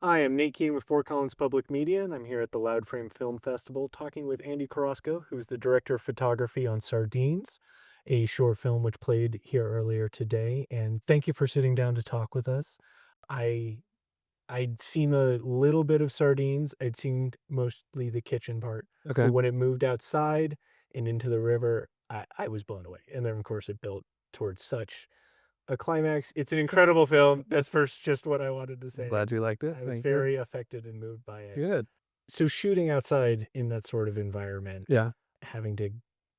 Hi, I'm Nate Keene with Fort Collins Public Media, and I'm here at the LOUDframe Film Festival talking with Andy Carrasco, who's the director of photography on Sardines, a short film which played here earlier today. And thank you for sitting down to talk with us. I I'd seen a little bit of Sardines. I'd seen mostly the kitchen part, but Okay. when it moved outside and into the river, I was blown away. And then, of course, it built towards such a climax. It's an incredible film. That's first just what I wanted to I'm say. glad you liked it. I was Thank you. very affected and moved by it. Good. So shooting outside in that sort of environment, Yeah. having to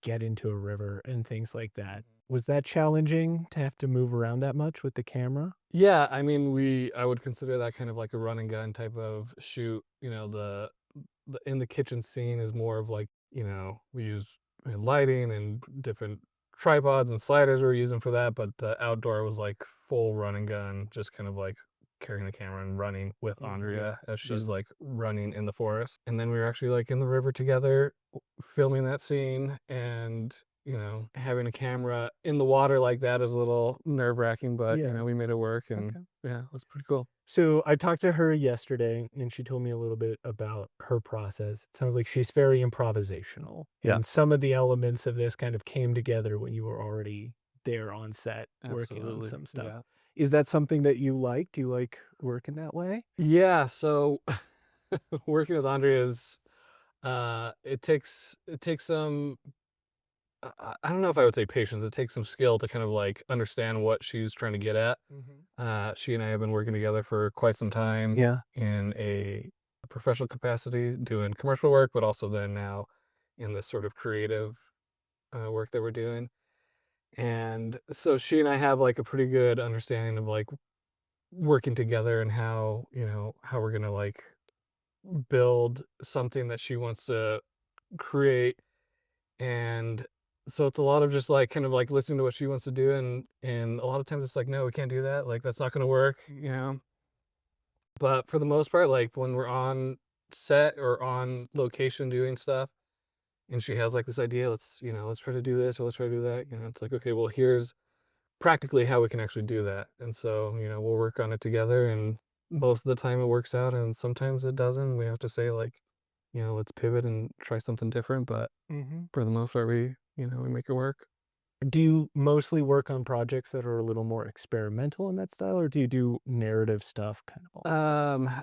get into a river and things like that, was that challenging to have to move around that much with the camera? Yeah, I mean, I would consider that kind of like a run and gun type of shoot. The in the kitchen scene is more of like, we use lighting and different tripods and sliders we're using for that, but the outdoor was like full run and gun, just kind of like carrying the camera and running with Yeah. Andrea as The she's like running in the forest. And then we were actually like in the river together filming that scene, and having a camera in the water like that is a little nerve-wracking, but Yeah. we made it work, and Okay. yeah, it was pretty cool. So I talked to her yesterday and she told me a little bit about her process. It sounds like she's very improvisational. Yeah, And some of the elements of this kind of came together when you were already there on set working on absolutely. some stuff. Yeah. Is that something that you like? Do you like working that way? Yeah, so working with Andrea is, it takes some, I don't know if I would say patience. It takes some skill to kind of like understand what she's trying to get at. Mhm. She and I have been working together for quite some time Yeah. in a professional capacity, doing commercial work, but also then now in this sort of creative work that we're doing. And so she and I have like a pretty good understanding of like working together and how we're gonna like build something that she wants to create. And so it's a lot of just like kind of like listening to what she wants to do, and a lot of times it's like, no, we can't do that. Like that's not gonna work. But for the most part, like when we're on set or on location doing stuff and she has like this idea, let's try to do this or let's try to do that, it's like, okay, well, here's practically how we can actually do that. And so, we'll work on it together, and most of the time it works out and sometimes it doesn't. We have to say like, let's pivot and try something different, but Mhm. for the most part we make it work. Do you mostly work on projects that are a little more experimental in that style, or do you do narrative stuff kind of also? Um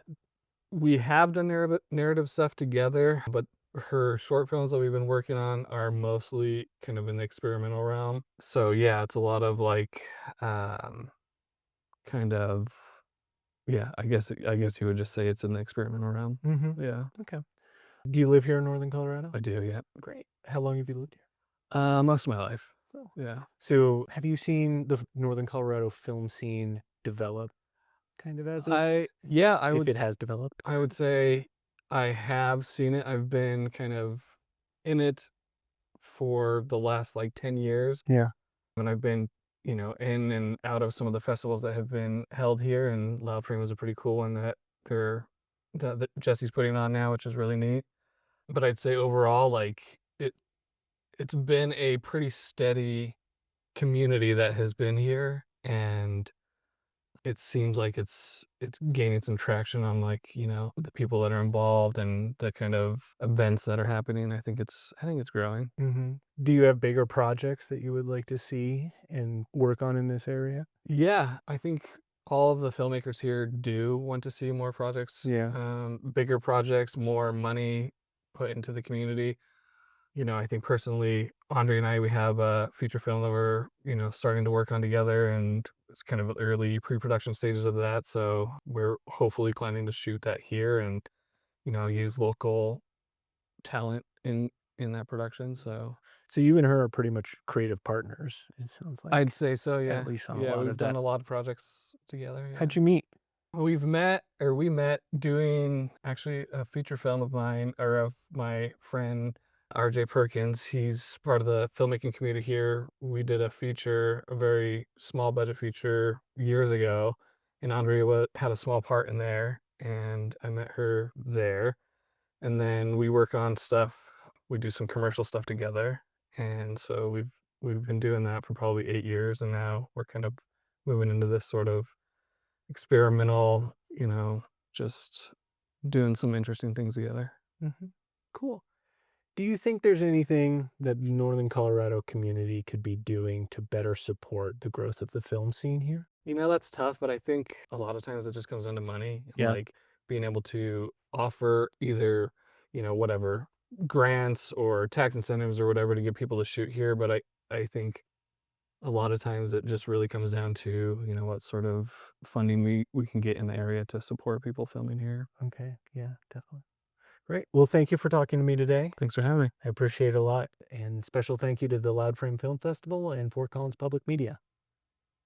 we have done narrative stuff together, but her short films that we've been working on are mostly kind of in the experimental realm. So yeah, it's a lot of like um kind of, yeah, I guess you would just say it's in the experimental realm. Mhm. Yeah, Okay. Do you live here in Northern Colorado? I do, yeah. Great. How long have you lived here? Most of my life. Oh. Yeah. So, have you seen the Northern Colorado film scene develop kind of as I it's yeah, I if would it has developed? I would say I have seen it. I've been kind of in it for the last like 10 years, Yeah. and I've been, in and out of some of the festivals that have been held here, and LOUDframe was a pretty cool one that Jesse's putting on now, which is really neat. But I'd say overall, like it's been a pretty steady community that has been here, and it seems like it's gaining some traction on like, the people that are involved and the kind of events that are happening. I think it's growing. Mhm. Do you have bigger projects that you would like to see and work on in this area? Yeah, I think all of the filmmakers here do want to see more projects, Yeah. bigger projects, more money put into the community. I think personally, Andre and I, we have a feature film that we're, starting to work on together, and it's kind of early pre-production stages of that. So we're hopefully planning to shoot that here and, use local talent in that production. So So you and her are pretty much creative partners, it sounds I'd like, say so, at yeah. least on a Yeah, lot we've of done that. a lot of projects together, yeah. How'd you meet? We met doing actually a feature film of mine, or of my friend RJ Perkins. He's part of the filmmaking community here. We did a feature, a very small budget feature years ago, and Andrea had a small part in there, and I met her there. And then we work on stuff. We do some commercial stuff together, and so we've been doing that for probably 8 years, and now we're kind of moving into this sort of experimental, just doing some interesting things together. Cool. Do you think there's anything that the Northern Colorado community could be doing to better support the growth of the film scene here? That's tough, but I think a lot of times it just comes down to money and Yeah. like being able to offer either, whatever grants or tax incentives or whatever to get people to shoot here. But I think a lot of times it just really comes down to, what sort of funding we can get in the area to support people filming here. Okay. Yeah, definitely. Great. Well, thank you for talking to me today. Thanks for having me. I appreciate it a lot. And special thank you to the LOUDframe Film Festival and Fort Collins Public Media.